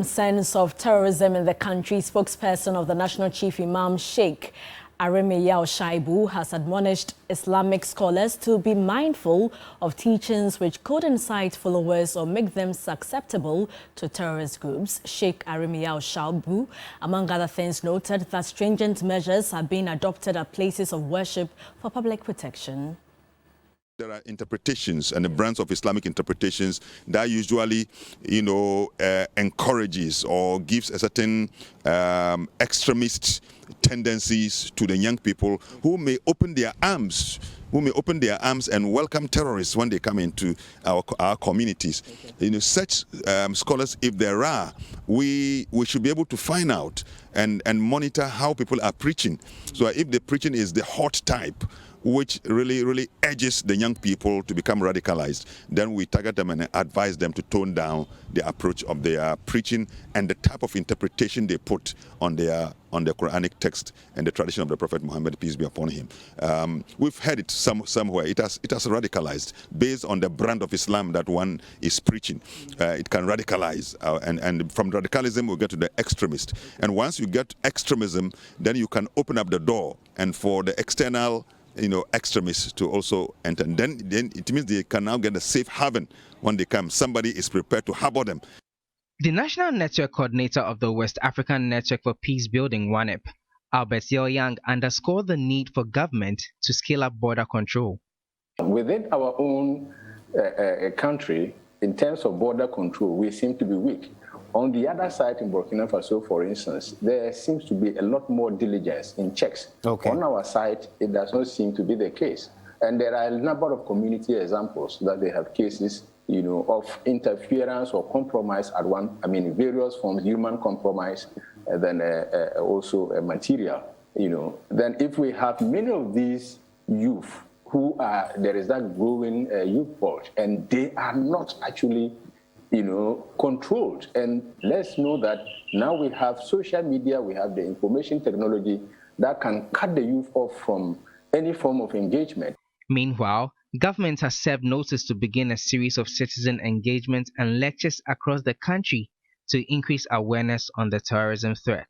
Sense of terrorism in the country, spokesperson of the National Chief Imam Sheikh Aremeyao Shaibu has admonished Islamic scholars to be mindful of teachings which could incite followers or make them susceptible to terrorist groups. Sheikh Aremeyao Shaibu, among other things, noted that stringent measures are being adopted at places of worship for public protection. There are interpretations and the brands of Islamic interpretations that usually, encourages or gives a certain extremist tendencies to the young people who may open their arms and welcome terrorists when they come into our communities. Such scholars, if there are, we should be able to find out and monitor how people are preaching. So if the preaching is the hot type, which really urges the young people to become radicalized, then we target them and advise them to tone down the approach of their preaching and the type of interpretation they put on the Quranic text and the tradition of the Prophet Muhammad, peace be upon him. We've heard it somewhere. It has radicalized based on the brand of Islam that one is preaching. It can radicalize, and from radicalism we get to the extremist. And once you get extremism, then you can open up the door and for the external extremists to also enter. And then it means they can now get a safe haven when they come. Somebody is prepared to harbor them. The National Network Coordinator of the West African Network for Peace Building, WANEP, Albert Young, underscored the need for government to scale up border control. Within our own country, in terms of border control, we seem to be weak. On the other side, in Burkina Faso, for instance, there seems to be a lot more diligence in checks. Okay. On our side, it does not seem to be the case. And there are a number of community examples that they have cases, of interference or compromise at various forms, human compromise, and then also material, Then if we have many of these youth there is that growing youth bulge, and they are not actually controlled. And let's know that now we have social media, we have the information technology that can cut the youth off from any form of engagement. Meanwhile, government has served notice to begin a series of citizen engagement and lectures across the country to increase awareness on the terrorism threat.